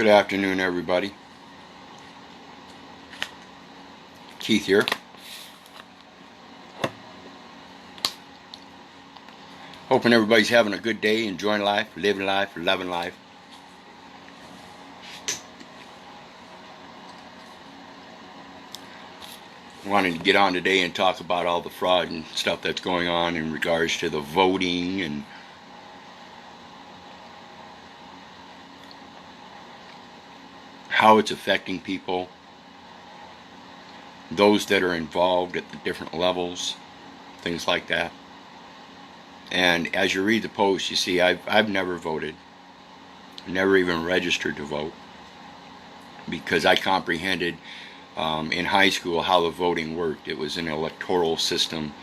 Good afternoon, everybody. Keith here. Hoping everybody's having a good day, enjoying life, living life, loving life. Wanting to get on today and talk about all the fraud and stuff that's going on in regards to the voting and how it's affecting people, those that are involved at the different levels, things like that. And as you read the post, you see I've never voted, never even registered to vote, because I comprehended in high school how the voting worked. It was an electoral system,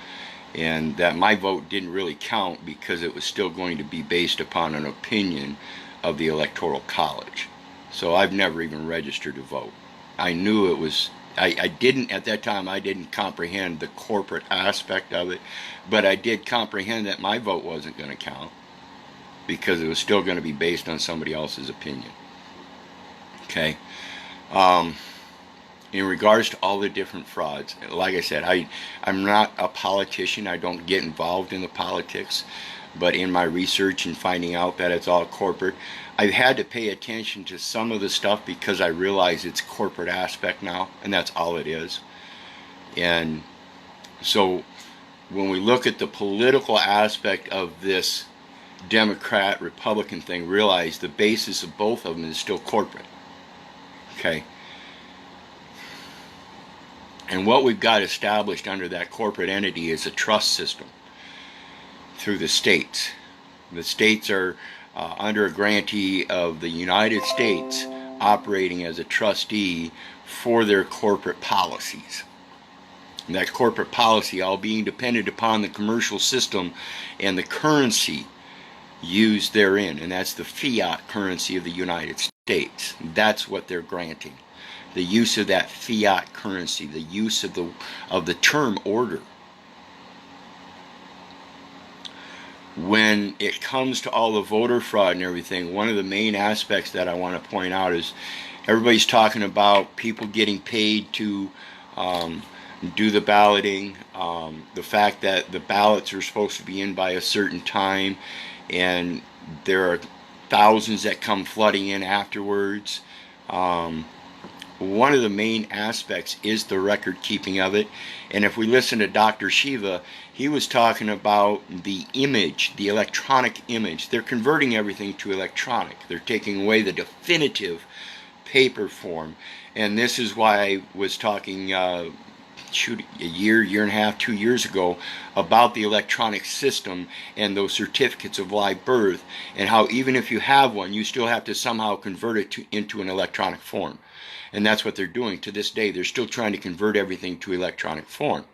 and that my vote didn't really count because it was still going to be based upon an opinion of the Electoral College. So I've never even registered to vote. I knew it was, I didn't, at that time, I didn't comprehend the corporate aspect of it, but I did comprehend that my vote wasn't going to count because it was still going to be based on somebody else's opinion. Okay. In regards to all the different frauds, like I said, I'm not a politician. I don't get involved in the politics, but in my research and finding out that it's all corporate, I've had to pay attention to some of the stuff because I realize it's corporate aspect now, and that's all it is. And so when we look at the political aspect of this Democrat-Republican thing, realize the basis of both of them is still corporate. Okay? And what we've got established under that corporate entity is a trust system through the states. The states are under a grantee of the United States operating as a trustee for their corporate policies. And that corporate policy all being dependent upon the commercial system and the currency used therein. And that's the fiat currency of the United States. That's what they're granting. The use of that fiat currency, the use of the term order. When it comes to all the voter fraud and everything, one of the main aspects that I want to point out is everybody's talking about people getting paid to do the balloting, the fact that the ballots are supposed to be in by a certain time, and there are thousands that come flooding in afterwards. One of the main aspects is the record keeping of it. And if we listen to Dr. Shiva, he was talking about the image, the electronic image. They're converting everything to electronic. They're taking away the definitive paper form. And this is why I was talking a year and a half, 2 years ago about the electronic system and those certificates of live birth, and how even if you have one, you still have to somehow convert it into an electronic form. And that's what they're doing to this day. They're still trying to convert everything to electronic form.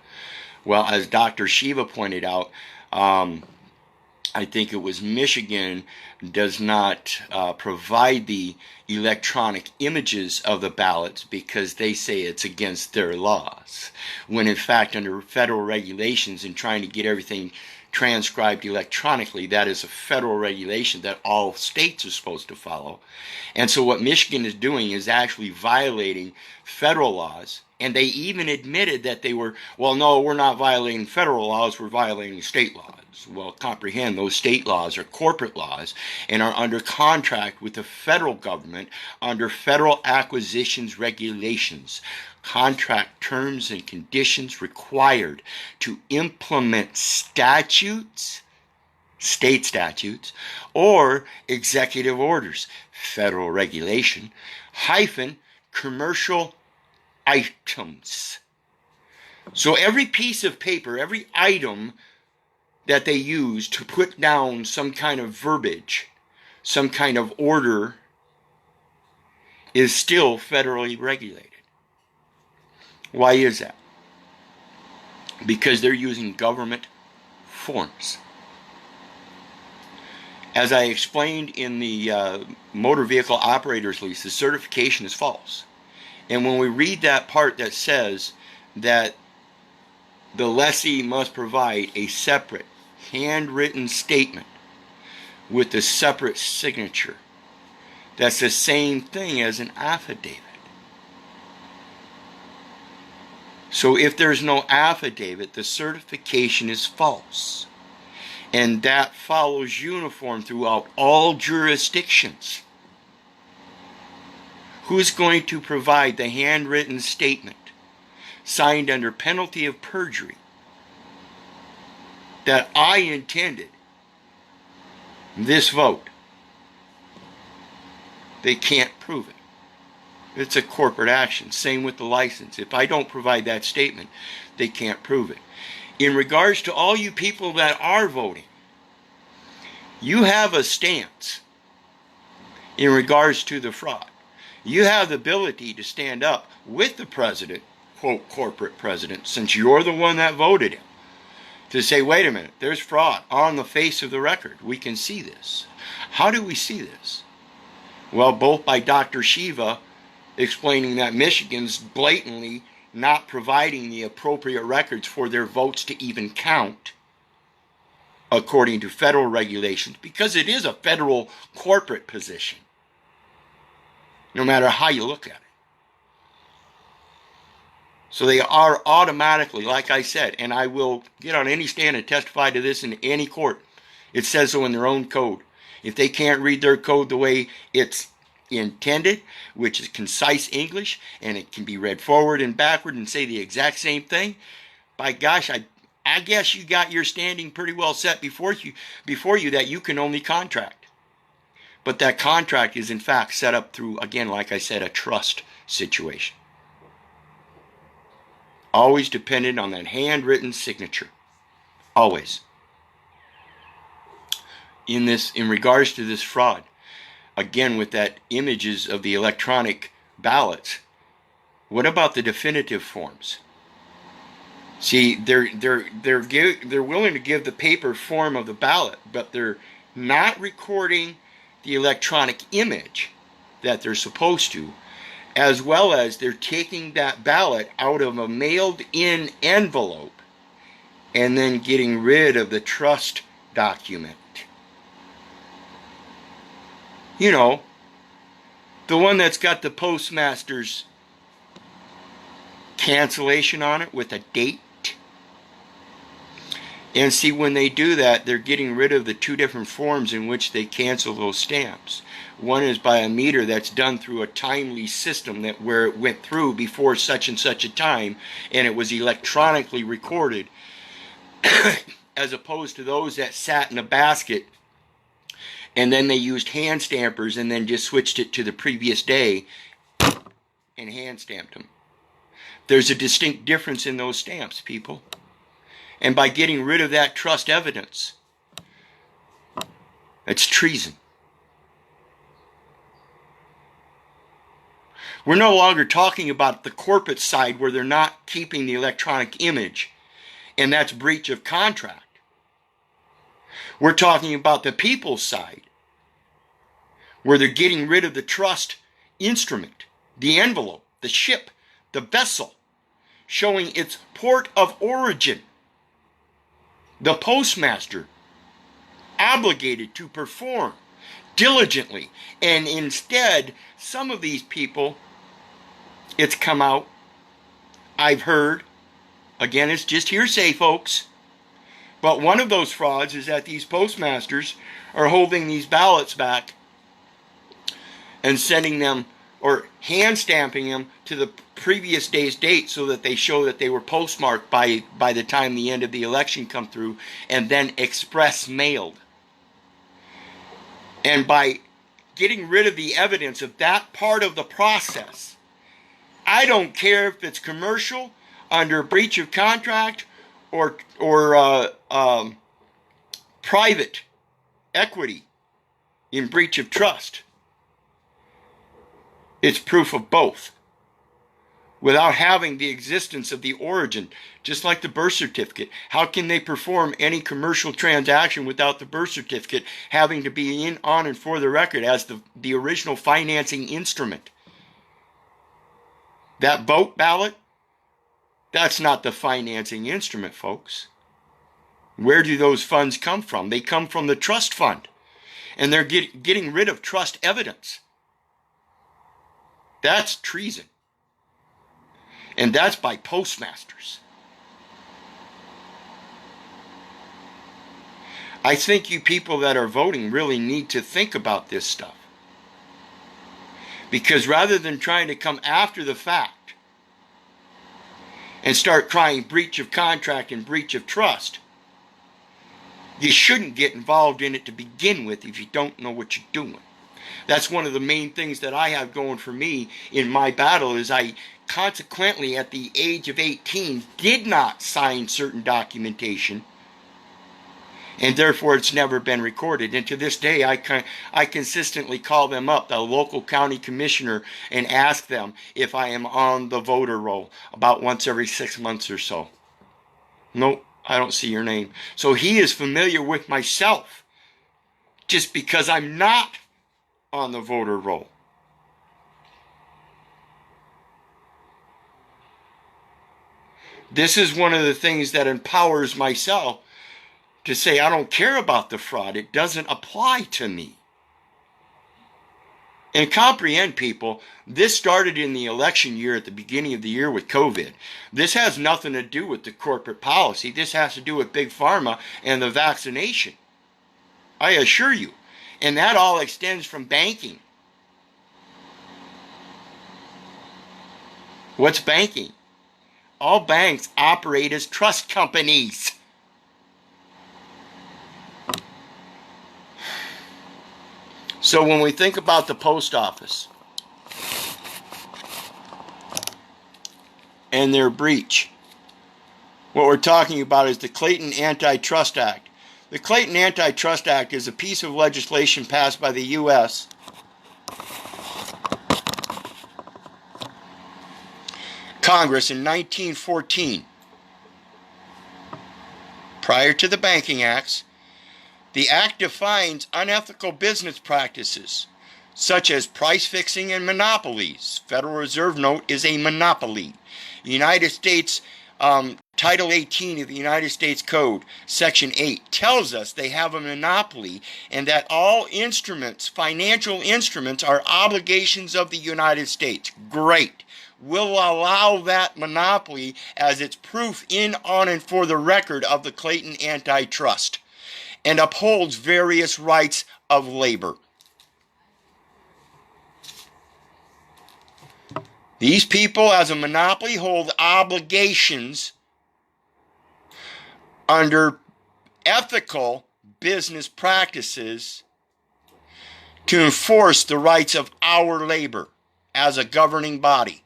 Well, as Dr. Shiva pointed out, I think it was Michigan does not provide the electronic images of the ballots because they say it's against their laws. When in fact, under federal regulations and trying to get everything transcribed electronically, that is a federal regulation that all states are supposed to follow. And so what Michigan is doing is actually violating federal laws. And they even admitted that they were, well, no, we're not violating federal laws, we're violating state laws. Well, comprehend, those state laws are corporate laws and are under contract with the federal government under federal acquisitions regulations. Contract terms and conditions required to implement statutes, state statutes, or executive orders, federal regulation, hyphen, commercial items. So every piece of paper, every item that they use to put down some kind of verbiage, some kind of order, is still federally regulated. Why is that? Because they're using government forms. As I explained in the motor vehicle operator's lease, the certification is false. And when we read that part that says that the lessee must provide a separate handwritten statement with a separate signature, That's the same thing as an affidavit. So if there's no affidavit, the certification is false. And that follows uniform throughout all jurisdictions. Who's going to provide the handwritten statement signed under penalty of perjury that I intended this vote? They can't prove it. It's a corporate action. Same with the license. If I don't provide that statement, they can't prove it. In regards to all you people that are voting, you have a stance in regards to the fraud. You have the ability to stand up with the president, quote, corporate president, since you're the one that voted him, to say, wait a minute, there's fraud on the face of the record. We can see this. How do we see this? Well, both by Dr. Shiva explaining that Michigan's blatantly not providing the appropriate records for their votes to even count according to federal regulations, because it is a federal corporate position, no matter how you look at it. So they are automatically, like I said, and I will get on any stand and testify to this in any court. It says so in their own code. If they can't read their code the way it's intended, which is concise English, and it can be read forward and backward and say the exact same thing, by gosh, I guess you got your standing pretty well set before you that you can only contract. But that contract is in fact set up through, again, like I said, a trust situation. Always dependent on that handwritten signature. Always. In regards to this fraud, again, with that images of the electronic ballots, what about the definitive forms? See, they're willing to give the paper form of the ballot, but they're not recording the electronic image that they're supposed to, as well as they're taking that ballot out of a mailed-in envelope and then getting rid of the trust document. You know, the one that's got the postmaster's cancellation on it with a date. And see, when they do that, they're getting rid of the two different forms in which they cancel those stamps. One is by a meter that's done through a timely system that where it went through before such and such a time, and it was electronically recorded, as opposed to those that sat in a basket and then they used hand stampers and then just switched it to the previous day and hand stamped them. There's a distinct difference in those stamps, people. And by getting rid of that trust evidence, it's treason. We're no longer talking about the corporate side where they're not keeping the electronic image, and that's breach of contract. We're talking about the people's side, where they're getting rid of the trust instrument, the envelope, the ship, the vessel, showing its port of origin. The postmaster obligated to perform diligently. And instead, some of these people, it's come out, I've heard, again, it's just hearsay, folks, but one of those frauds is that these postmasters are holding these ballots back and sending them or hand stamping them to the previous day's date so that they show that they were postmarked by the time the end of the election come through, and then express mailed. And by getting rid of the evidence of that part of the process, I don't care if it's commercial, under breach of contract, or private equity in breach of trust. It's proof of both. Without having the existence of the origin, just like the birth certificate, how can they perform any commercial transaction without the birth certificate having to be in, on, and for the record as the original financing instrument? That vote ballot, that's not the financing instrument, folks. Where do those funds come from? They come from the trust fund. And they're getting rid of trust evidence. That's treason. And that's by postmasters. I think you people that are voting really need to think about this stuff. Because rather than trying to come after the fact and start crying breach of contract and breach of trust, you shouldn't get involved in it to begin with if you don't know what you're doing. That's one of the main things that I have going for me in my battle is I consequently at the age of 18 did not sign certain documentation, and therefore it's never been recorded. And to this day I consistently call them up, the local county commissioner, and ask them if I am on the voter roll about once every 6 months or so. Nope, I don't see your name. So he is familiar with myself just because I'm not on the voter roll. This is one of the things that empowers myself to say I don't care about the fraud. It doesn't apply to me. And comprehend, people, this started in the election year at the beginning of the year with COVID. This has nothing to do with the corporate policy. This has to do with Big Pharma and the vaccination. I assure you. And that all extends from banking. What's banking? All banks operate as trust companies. So when we think about the post office and their breach, what we're talking about is the Clayton Antitrust Act. The Clayton Antitrust Act is a piece of legislation passed by the U.S. Congress in 1914. Prior to the Banking Acts, the Act defines unethical business practices, such as price fixing and monopolies. Federal Reserve note is a monopoly. United States Title 18 of the United States Code, Section 8, tells us they have a monopoly and that all instruments, financial instruments, are obligations of the United States. Great. We'll allow that monopoly as its proof in, on, and for the record of the Clayton Antitrust, and upholds various rights of labor. These people, as a monopoly, hold obligations under ethical business practices to enforce the rights of our labor as a governing body.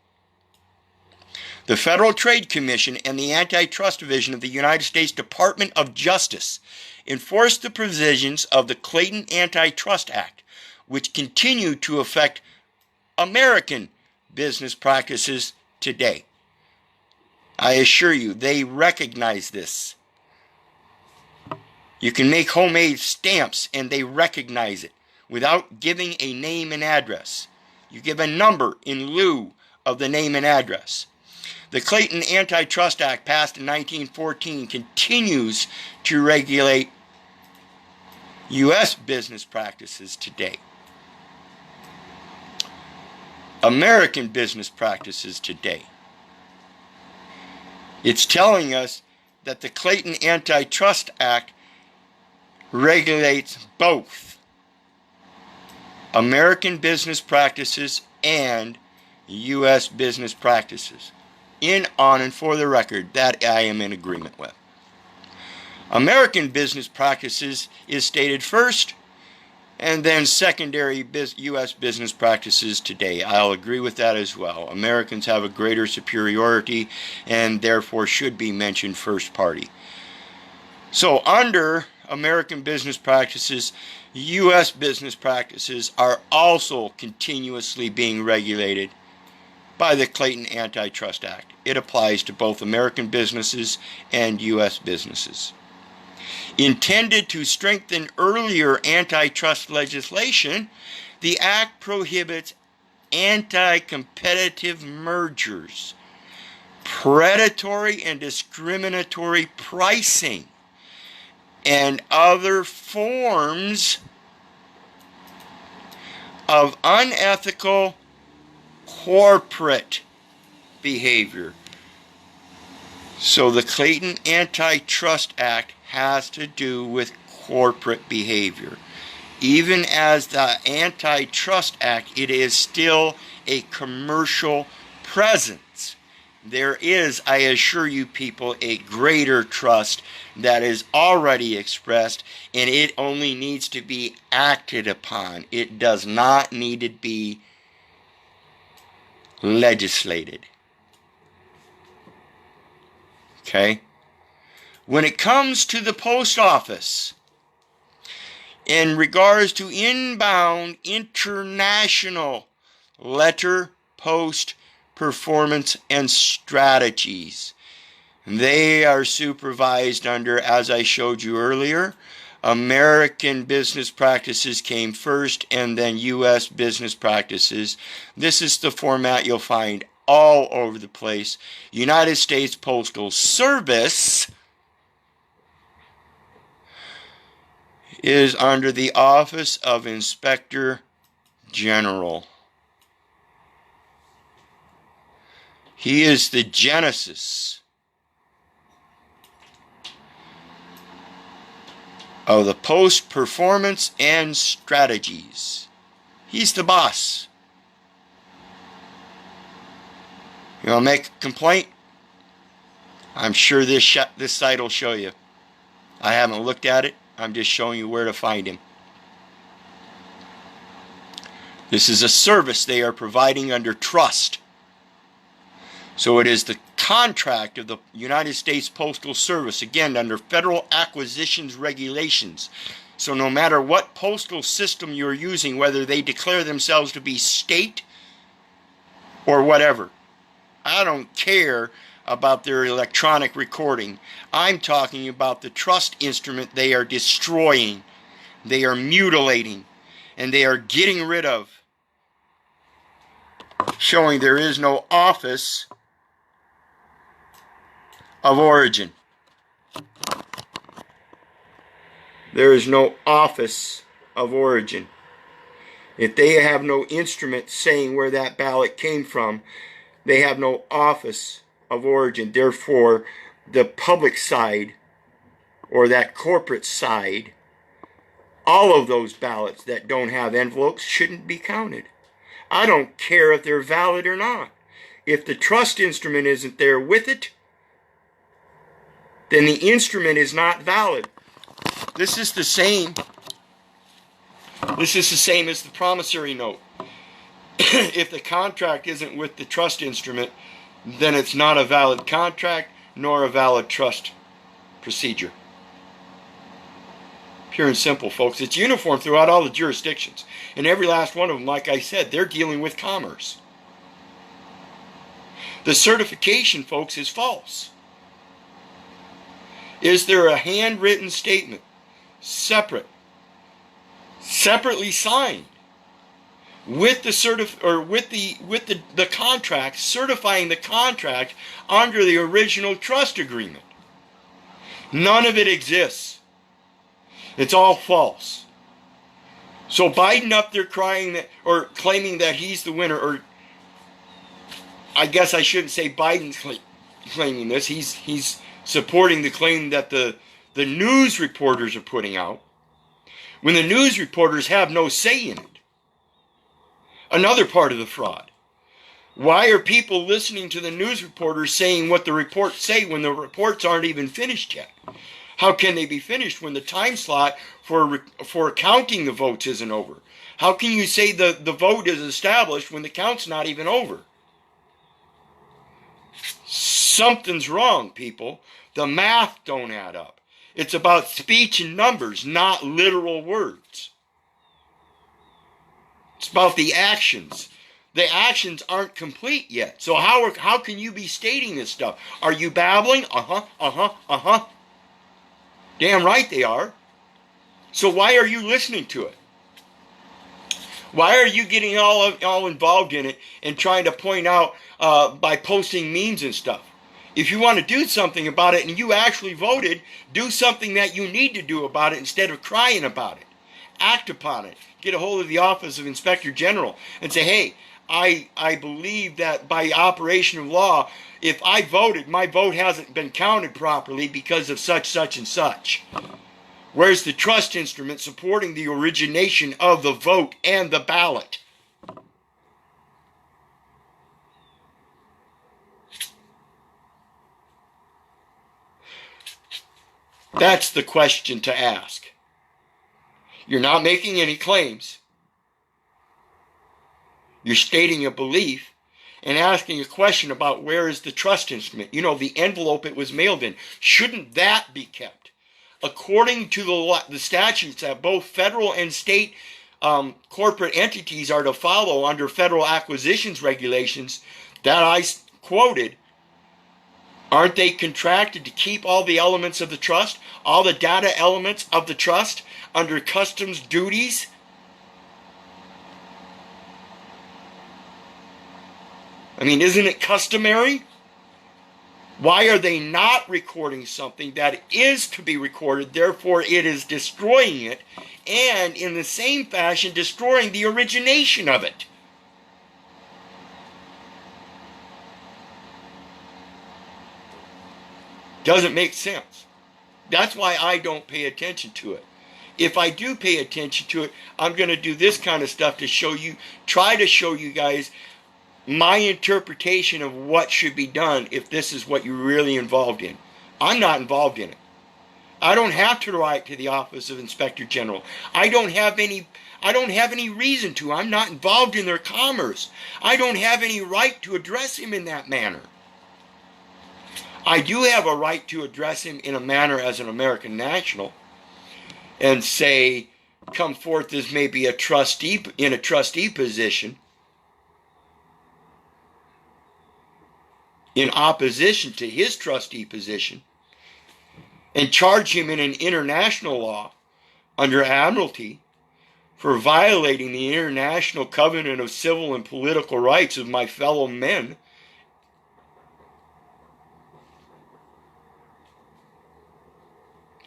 The Federal Trade Commission and the Antitrust Division of the United States Department of Justice enforce the provisions of the Clayton Antitrust Act, which continue to affect American business practices today. I assure you, they recognize this. You can make homemade stamps and they recognize it without giving a name and address. You give a number in lieu of the name and address. The Clayton Antitrust Act, passed in 1914, continues to regulate U.S. business practices today. American business practices today. It's telling us that the Clayton Antitrust Act regulates both American business practices and U.S. business practices. In, on, and for the record, that I am in agreement with. American business practices is stated first, and then secondary U.S. business practices today. I'll agree with that as well. Americans have a greater superiority and therefore should be mentioned first party. So under American business practices, U.S. business practices are also continuously being regulated by the Clayton Antitrust Act. It applies to both American businesses and U.S. businesses. Intended to strengthen earlier antitrust legislation, the Act prohibits anti-competitive mergers, predatory and discriminatory pricing, and other forms of unethical corporate behavior. So the Clayton Antitrust Act has to do with corporate behavior. Even as the Antitrust Act, it is still a commercial presence. There is, I assure you people, a greater trust that is already expressed, and it only needs to be acted upon. It does not need to be legislated. Okay? When it comes to the post office, in regards to inbound international letter post performance and strategies, they are supervised under, as I showed you earlier, American business practices came first, and then U.S. business practices. This is the format you'll find all over the place. United States Postal Service is under the Office of Inspector General. He is the genesis of the post performance and strategies. He's the boss. You want to make a complaint? I'm sure this site will show you. I haven't looked at it. I'm just showing you where to find him. This is a service they are providing under trust. So it is the contract of the United States Postal Service, again, under federal acquisitions regulations. So no matter what postal system you're using, whether they declare themselves to be state or whatever, I don't care about their electronic recording. I'm talking about the trust instrument they are destroying, they are mutilating, and they are getting rid of, showing there is no office of origin. There is no office of origin. If they have no instrument saying where that ballot came from, they have no office of origin. Therefore, the public side or that corporate side, all of those ballots that don't have envelopes shouldn't be counted. I don't care if they're valid or not. If the trust instrument isn't there with it, then the instrument is not valid. This is the same as the promissory note. If the contract isn't with the trust instrument, then it's not a valid contract nor a valid trust procedure. Pure and simple, folks. It's uniform throughout all the jurisdictions. And every last one of them, like I said, they're dealing with commerce. The certification, folks, is false. Is there a handwritten statement, separately signed, with the contract, certifying the contract under the original trust agreement? None of it exists. It's all false. So Biden up there crying that, or claiming that he's the winner, or I guess I shouldn't say Biden's claiming this. He's supporting the claim that the news reporters are putting out, when the news reporters have no say in it. Another part of the fraud. Why are people listening to the news reporters saying what the reports say when the reports aren't even finished yet? How can they be finished when the time slot for counting the votes isn't over? How can you say the vote is established when the count's not even over? Something's wrong, people. The math don't add up. It's about speech and numbers, not literal words. It's about the actions. The actions aren't complete yet. So how can you be stating this stuff? Are you babbling? Damn right they are. So why are you listening to it? Why are you getting all involved in it and trying to point out by posting memes and stuff? If you want to do something about it and you actually voted, do something that you need to do about it instead of crying about it. Act upon it. Get a hold of the Office of Inspector General and say, hey, I believe that by operation of law, if I voted, my vote hasn't been counted properly because of such, such, and such. Where's the trust instrument supporting the origination of the vote and the ballot? That's the question to ask. You're not making any claims. You're stating a belief and asking a question about where is the trust instrument. You know, the envelope it was mailed in. Shouldn't that be kept? According to the statutes that both federal and state corporate entities are to follow under federal acquisitions regulations that I quoted, aren't they contracted to keep all the elements of the trust, all the data elements of the trust under customs duties? I mean, isn't it customary? Why are they not recording something that is to be recorded, therefore it is destroying it, and in the same fashion destroying the origination of it? Doesn't make sense. That's why I don't pay attention to it. If I do pay attention to it, I'm going to do this kind of stuff to show you, try to show you guys my interpretation of what should be done if this is what you're really involved in. I'm not involved in it. I don't have to write to the Office of Inspector General. I don't have any reason to. I'm not involved in their commerce. I don't have any right to address him in that manner. I do have a right to address him in a manner as an American national and say, come forth as maybe a trustee in a trustee position in opposition to his trustee position and charge him in an international law under admiralty for violating the international covenant of civil and political rights of my fellow men.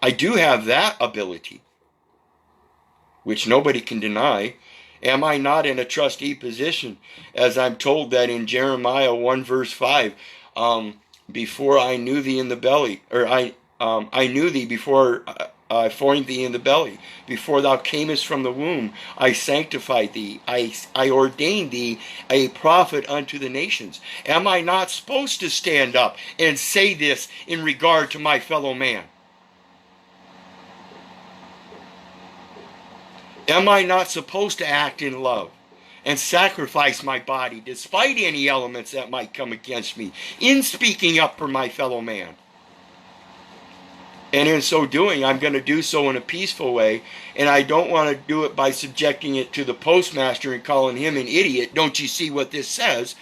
I do have that ability, which nobody can deny. Am I not in a trustee position, as I'm told that in Jeremiah 1 verse 5, before I knew thee in the belly, or I knew thee before I formed thee in the belly, before thou camest from the womb, I sanctified thee, I ordained thee a prophet unto the nations. Am I not supposed to stand up and say this in regard to my fellow man? Am I not supposed to act in love and sacrifice my body despite any elements that might come against me in speaking up for my fellow man? And in so doing, I'm going to do so in a peaceful way, and I don't want to do it by subjecting it to the postmaster and calling him an idiot. Don't you see what this says?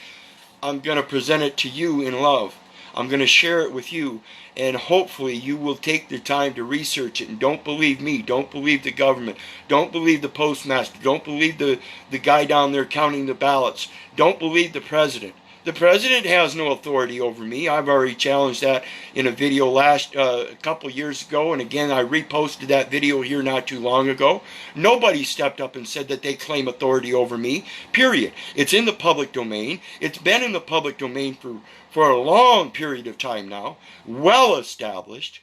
I'm going to present it to you in love. I'm going to share it with you, and hopefully you will take the time to research it. And don't believe me. Don't believe the government. Don't believe the postmaster. Don't believe the guy down there counting the ballots. Don't believe the president. The president has no authority over me. I've already challenged that in a video a couple years ago, and again I reposted that video here not too long ago. Nobody stepped up and said that they claim authority over me, period. It's in the public domain. It's been in the public domain for a long period of time now, well established,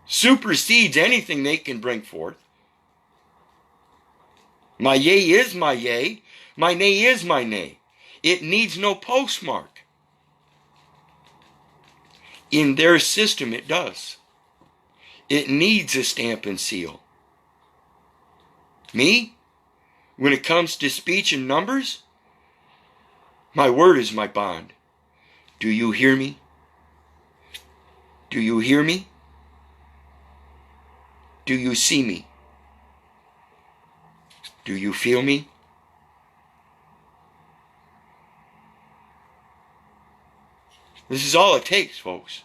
supersedes anything they can bring forth. My yea is my yea, my nay is my nay. It needs no postmark. In their system it does. It needs a stamp and seal. Me, when it comes to speech and numbers, my word is my bond. Do you hear me? Do you hear me? Do you see me? Do you feel me? This is all it takes, folks.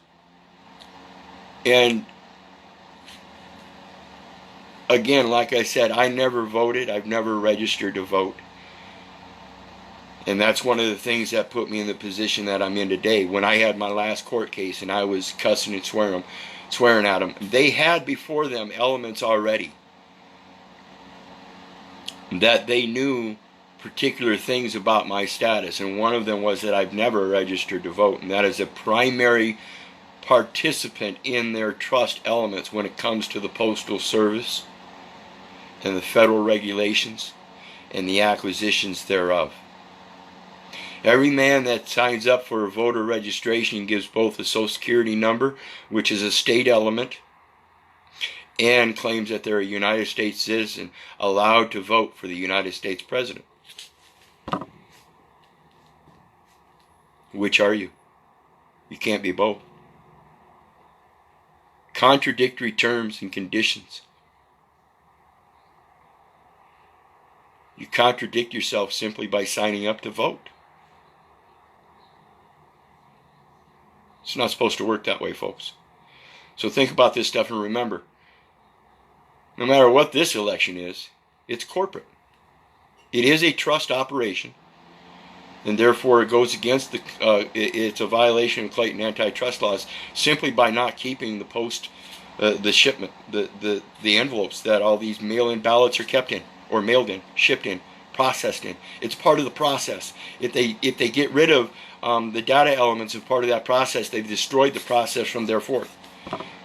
And again, like I said, I never voted. I've never registered to vote. And that's one of the things that put me in the position that I'm in today. When I had my last court case and I was cussing and swearing at them, they had before them elements already that they knew particular things about my status, and one of them was that I've never registered to vote, and that is a primary participant in their trust elements when it comes to the Postal Service and the federal regulations and the acquisitions thereof. Every man that signs up for a voter registration gives both a Social Security number, which is a state element, and claims that they're a United States citizen allowed to vote for the United States President. Which are you? You can't be both. Contradictory terms and conditions. You contradict yourself simply by signing up to vote. It's not supposed to work that way, folks. So think about this stuff and remember, no matter what this election is, it's corporate. It is a trust operation, and therefore it goes against the, it's a violation of Clayton antitrust laws simply by not keeping the shipment, the envelopes that all these mail-in ballots are kept in, or mailed in, shipped in, processed in. It's part of the process. If they get rid of the data elements of part of that process, they've destroyed the process from there forth.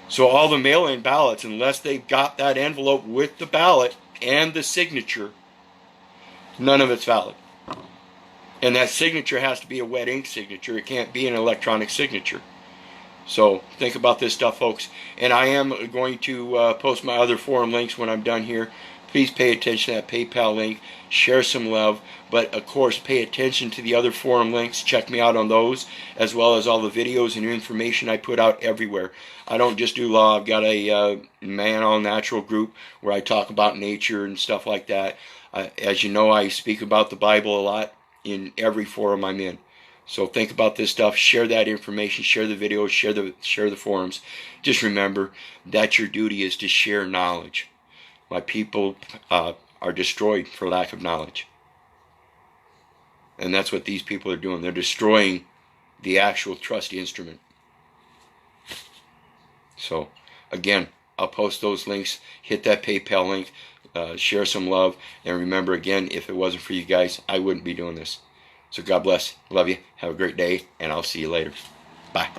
So all the mail-in ballots, unless they've got that envelope with the ballot and the signature, none of it's valid. And that signature has to be a wet ink signature. It can't be an electronic signature. So think about this stuff, folks. And I am going to post my other forum links when I'm done here. Please pay attention to that PayPal link. Share some love. But, of course, pay attention to the other forum links. Check me out on those, as well as all the videos and information I put out everywhere. I don't just do law. I've got a Man All Natural group where I talk about nature and stuff like that. As you know, I speak about the Bible a lot in every forum I'm in. So think about this stuff. Share that information. Share the videos. Share the forums. Just remember that your duty is to share knowledge. My people are destroyed for lack of knowledge. And that's what these people are doing. They're destroying the actual trust instrument. So, again, I'll post those links. Hit that PayPal link. Share some love. And remember, again, if it wasn't for you guys, I wouldn't be doing this. So God bless. Love you. Have a great day. And I'll see you later. Bye.